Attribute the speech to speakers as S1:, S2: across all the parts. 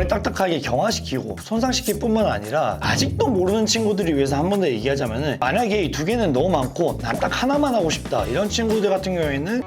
S1: 모발이 딱딱하게 경화시키고 손상시킬 뿐만 아니라 아직도 모르는 친구들을 위해서 한 번 더 얘기하자면은, 만약에 이 두 개는 너무 많고 난 딱 하나만 하고 싶다 이런 친구들 같은 경우에는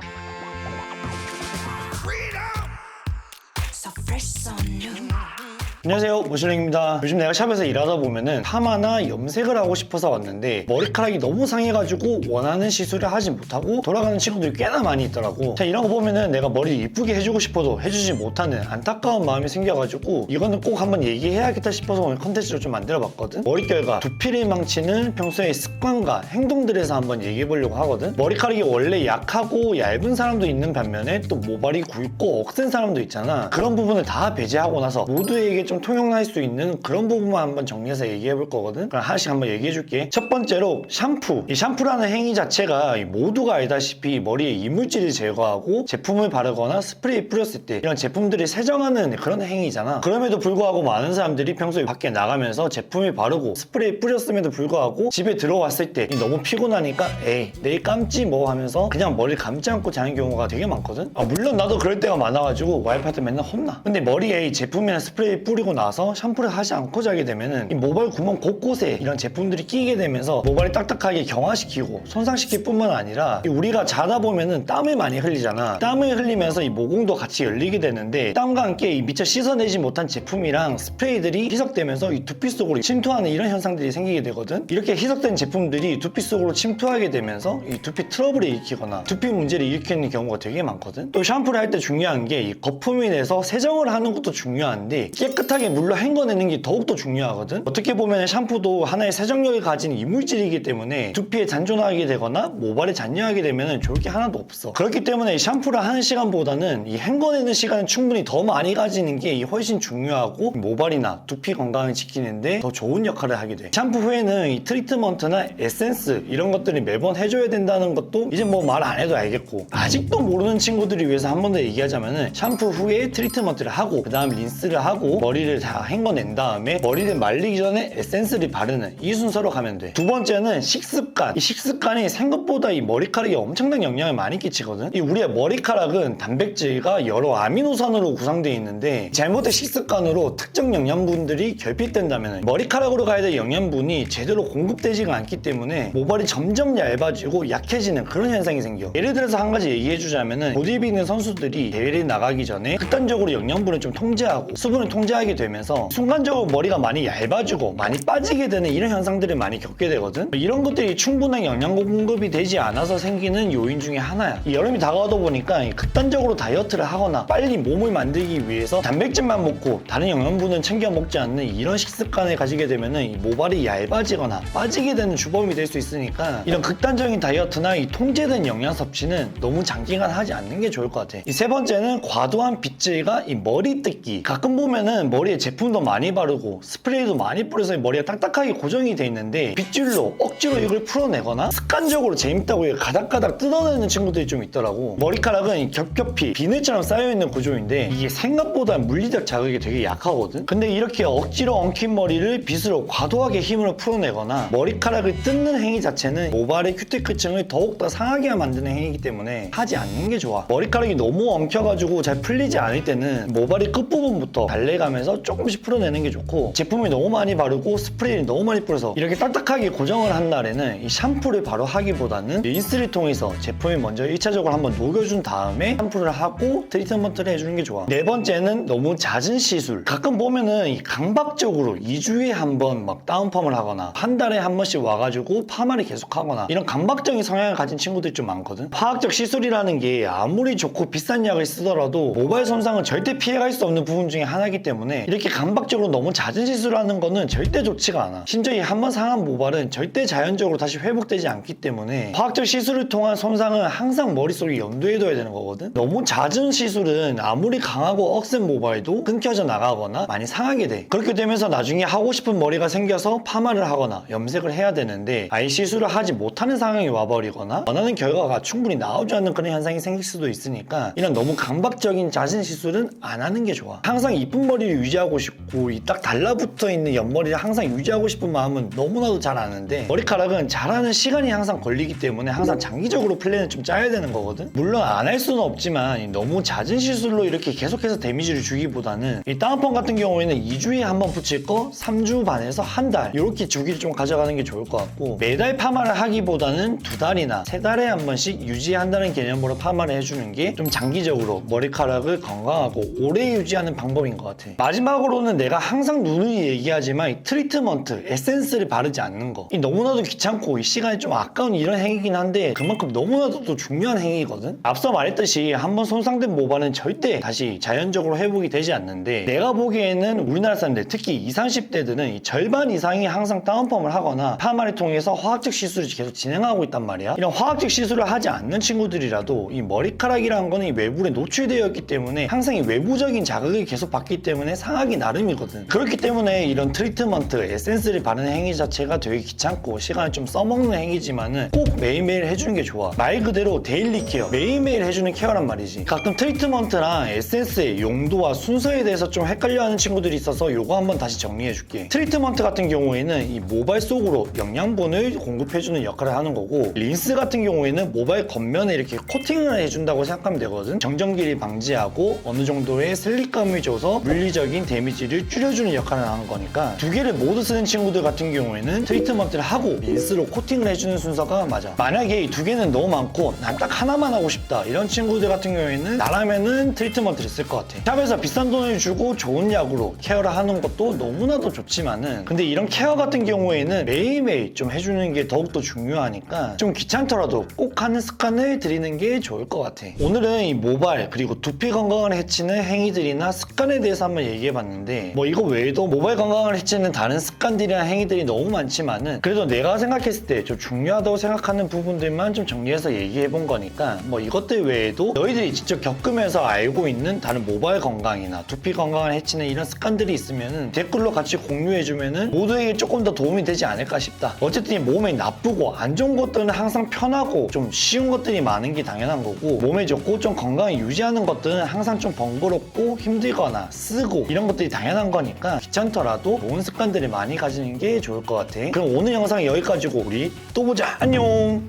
S1: 안녕하세요, 모슐랭입니다. 요즘 내가 샵에서 일하다 보면은 파마나 염색을 하고 싶어서 왔는데 머리카락이 너무 상해가지고 원하는 시술을 하지 못하고 돌아가는 친구들이 꽤나 많이 있더라고. 자, 이런 거 보면은 내가 머리 이쁘게 해주고 싶어도 해주지 못하는 안타까운 마음이 생겨가지고 이거는 꼭 한번 얘기해야겠다 싶어서 오늘 컨텐츠를 좀 만들어봤거든. 머릿결과 두피를 망치는 평소의 습관과 행동들에서 한번 얘기해보려고 하거든. 머리카락이 원래 약하고 얇은 사람도 있는 반면에 또 모발이 굵고 억센 사람도 있잖아. 그런 부분을 다 배제하고 나서 모두에게 좀 통용할 수 있는 그런 부분만 한번 정리해서 얘기해 볼 거거든. 그럼 하나씩 한번 얘기해 줄게. 첫 번째로 샴푸. 이 샴푸라는 행위 자체가 모두가 알다시피 머리에 이물질을 제거하고 제품을 바르거나 스프레이 뿌렸을 때 이런 제품들이 세정하는 그런 행위잖아. 그럼에도 불구하고 많은 사람들이 평소에 밖에 나가면서 제품을 바르고 스프레이 뿌렸음에도 불구하고 집에 들어왔을 때 너무 피곤하니까 에이 내일 감지 뭐 하면서 그냥 머리를 감지 않고 자는 경우가 되게 많거든. 물론 나도 그럴 때가 많아가지고 와이프한테 맨날 혼나. 근데 머리에 이 제품이나 스프레이 뿌리고 나서 샴푸를 하지 않고 자게 되면은 이 모발 구멍 곳곳에 이런 제품들이 끼게 되면서 모발이 딱딱하게 경화시키고 손상시킬 뿐만 아니라 우리가 자다 보면은 땀을 많이 흘리잖아. 땀을 흘리면서 이 모공도 같이 열리게 되는데 땀과 함께 이 미처 씻어내지 못한 제품이랑 스프레이들이 희석되면서 이 두피 속으로 침투하는 이런 현상들이 생기게 되거든. 이렇게 희석된 제품들이 두피 속으로 침투하게 되면서 이 두피 트러블을 일으키거나 두피 문제를 일으키는 경우가 되게 많거든. 또 샴푸를 할 때 중요한 게 이 거품이 내서 세정을 하는 것도 중요한데 깨끗하게 물로 헹궈내는 게 더욱더 중요하거든. 어떻게 보면 샴푸도 하나의 세정력을 가진 이물질이기 때문에 두피에 잔존하게 되거나 모발에 잔여하게 되면 좋을 게 하나도 없어. 그렇기 때문에 샴푸를 하는 시간보다는 이 헹궈내는 시간은 충분히 더 많이 가지는 게 훨씬 중요하고 모발이나 두피 건강을 지키는데 더 좋은 역할을 하게 돼. 샴푸 후에는 이 트리트먼트나 에센스 이런 것들을 매번 해줘야 된다는 것도 이제 뭐 말 안 해도 알겠고, 아직도 모르는 친구들을 위해서 한 번 더 얘기하자면은 샴푸 후에 트리트먼트를 하고 그 다음 린스를 하고 머리를 다 헹궈낸 다음에 머리를 말리기 전에 에센스를 바르는 이 순서로 가면 돼. 두 번째는 식습관. 이 식습관이 생각보다 이 머리카락에 엄청난 영향을 많이 끼치거든. 이 우리의 머리카락은 단백질과 여러 아미노산으로 구성되어 있는데 잘못된 식습관으로 특정 영양분들이 결핍된다면 머리카락으로 가야 될 영양분이 제대로 공급되지가 않기 때문에 모발이 점점 얇아지고 약해지는 그런 현상이 생겨. 예를 들어서 한 가지 얘기해주자면은 보디빌딩 선수들이 대회를 나가기 전에 극단적으로 영양분을 좀 통제하고 수분을 통제하게 되면서 순간적으로 머리가 많이 얇아지고 많이 빠지게 되는 이런 현상들을 많이 겪게 되거든. 이런 것들이 충분한 영양 공급이 되지 않아서 생기는 요인 중에 하나야. 이 여름이 다가오다 보니까 극단적으로 다이어트를 하거나 빨리 몸을 만들기 위해서 단백질만 먹고 다른 영양분은 챙겨 먹지 않는 이런 식습관을 가지게 되면 이 모발이 얇아지거나 빠지게 되는 주범이 될 수 있으니까 이런 극단적인 다이어트나 이 통제된 영양 섭취는 너무 장기간 하지 않는 게 좋을 것 같아. 이 세 번째는 과도한 빗질과 이 머리 뜯기. 가끔 보면은 머리에 제품도 많이 바르고 스프레이도 많이 뿌려서 머리가 딱딱하게 고정이 돼 있는데 빗질로 억지로 이걸 풀어내거나 습관적으로 재밌다고 가닥가닥 뜯어내는 친구들이 좀 있더라고. 머리카락은 겹겹이 비늘처럼 쌓여있는 구조인데 이게 생각보다 물리적 자극이 되게 약하거든. 근데 이렇게 억지로 엉킨 머리를 빗으로 과도하게 힘으로 풀어내거나 머리카락을 뜯는 행위 자체는 모발의 큐티클층을 더욱더 상하게 만드는 행위이기 때문에 하지 않는 게 좋아. 머리카락이 너무 엉켜가지고 잘 풀리지 않을 때는 모발의 끝부분부터 달래가면서 조금씩 풀어내는 게 좋고, 제품을 너무 많이 바르고 스프레이를 너무 많이 뿌려서 이렇게 딱딱하게 고정을 한 날에는 이 샴푸를 바로 하기보다는 린스를 통해서 제품을 먼저 1차적으로 한번 녹여준 다음에 샴푸를 하고 트리트먼트를 해주는 게 좋아. 네 번째는 너무 잦은 시술. 가끔 보면은 이 강박적으로 2주에 한 번 막 다운펌을 하거나 한 달에 한 번씩 와가지고 파마를 계속 하거나 이런 강박적인 성향을 가진 친구들이 좀 많거든. 화학적 시술이라는 게 아무리 좋고 비싼 약을 쓰더라도 모발 손상은 절대 피해갈 수 없는 부분 중에 하나이기 때문에 이렇게 강박적으로 너무 잦은 시술하는 거는 절대 좋지가 않아. 심지어 이 한 번 상한 모발은 절대 자연적으로 다시 회복되지 않기 때문에 화학적 시술을 통한 손상은 항상 머릿속에 염두해둬야 되는 거거든. 너무 잦은 시술은 아무리 강하고 억센 모발도 끊겨져 나가거나 많이 상하게 돼. 그렇게 되면서 나중에 하고 싶은 머리가 생겨서 파마를 하거나 염색을 해야 되는데 아예 시술을 하지 못하는 상황이 와버리거나 원하는 결과가 충분히 나오지 않는 그런 현상이 생길 수도 있으니까 이런 너무 강박적인 잦은 시술은 안 하는 게 좋아. 항상 이쁜 머리를 유지하고 싶고 이 딱 달라붙어 있는 옆머리를 항상 유지하고 싶은 마음은 너무나도 잘 아는데 머리카락은 자라는 시간이 항상 걸리기 때문에 항상 장기적으로 플랜을 좀 짜야 되는 거거든. 물론 안 할 수는 없지만 너무 잦은 시술로 이렇게 계속해서 데미지를 주기보다는 이 다운펌 같은 경우에는 2주에 한 번 붙일 거 3주 반에서 한 달 이렇게 주기를 좀 가져가는 게 좋을 것 같고, 매달 파마를 하기보다는 2달이나 3달에 한 번씩 유지한다는 개념으로 파마를 해주는 게 좀 장기적으로 머리카락을 건강하고 오래 유지하는 방법인 것 같아. 마지막으로는 내가 항상 누누이 얘기하지만 이 트리트먼트, 에센스를 바르지 않는 거, 이 너무나도 귀찮고 이 시간이 좀 아까운 이런 행위긴 한데 그만큼 너무나도 또 중요한 행위거든. 앞서 말했듯이 한번 손상된 모발은 절대 다시 자연적으로 회복이 되지 않는데, 내가 보기에는 우리나라 사람들 특히 20, 30대들은 이 절반 이상이 항상 다운펌을 하거나 파마를 통해서 화학적 시술을 계속 진행하고 있단 말이야. 이런 화학적 시술을 하지 않는 친구들이라도 이 머리카락이라는 거는 이 외부에 노출되어 있기 때문에 항상 이 외부적인 자극을 계속 받기 때문에 상하기 나름이거든. 그렇기 때문에 이런 트리트먼트, 에센스를 바르는 행위 자체가 되게 귀찮고 시간을 좀 써먹는 행위지만은 꼭 매일매일 해주는 게 좋아. 말 그대로 데일리 케어, 매일매일 해주는 케어란 말이지. 가끔 트리트먼트랑 에센스의 용도와 순서에 대해서 좀 헷갈려하는 친구들이 있어서 요거 한번 다시 정리해줄게. 트리트먼트 같은 경우에는 이 모발 속으로 영양분을 공급해주는 역할을 하는 거고, 린스 같은 경우에는 모발 겉면에 이렇게 코팅을 해준다고 생각하면 되거든. 정전기를 방지하고 어느 정도의 슬립감을 줘서 물리적인 데미지를 줄여주는 역할을 하는 거니까, 두 개를 모두 쓰는 친구들 같은 경우에는 트리트먼트를 하고 린스로 코팅을 해주는 순서가 맞아. 만약에 이 두 개는 너무 많고 난 딱 하나만 하고 싶다 이런 친구들 같은 경우에는 나라면은 트리트먼트를 쓸 것 같아. 샵에서 비싼 돈을 주고 좋은 약으로 케어를 하는 것도 너무나도 좋지만은, 근데 이런 케어 같은 경우에는 매일매일 좀 해주는 게 더욱더 중요하니까 좀 귀찮더라도 꼭 하는 습관을 들이는 게 좋을 것 같아. 오늘은 이 모발 그리고 두피 건강을 해치는 행위들이나 습관에 대해서 한번 얘기해봤는데, 뭐 이거 외에도 모발 건강을 해치는 다른 습관들이나 행위들이 너무 많지만은 그래도 내가 생각했을 때 좀 중요하다고 생각하는 부분들만 좀 정리해서 얘기해본 거니까, 뭐 이것들 외에도 너희들이 직접 겪으면서 알고 있는 다른 모발 건강이나 두피 건강을 해치는 이런 습관들이 있으면은 댓글로 같이 공유해주면은 모두에게 조금 더 도움이 되지 않을까 싶다. 어쨌든 이 몸에 나쁘고 안 좋은 것들은 항상 편하고 좀 쉬운 것들이 많은 게 당연한 거고, 몸에 좋고 좀 건강을 유지하는 것들은 항상 좀 번거롭고 힘들거나 쓰고 이런 것들이 당연한 거니까 귀찮더라도 좋은 습관들을 많이 가지는 게 좋을 것 같아. 그럼 오늘 영상 여기까지고 우리 또 보자. 안녕.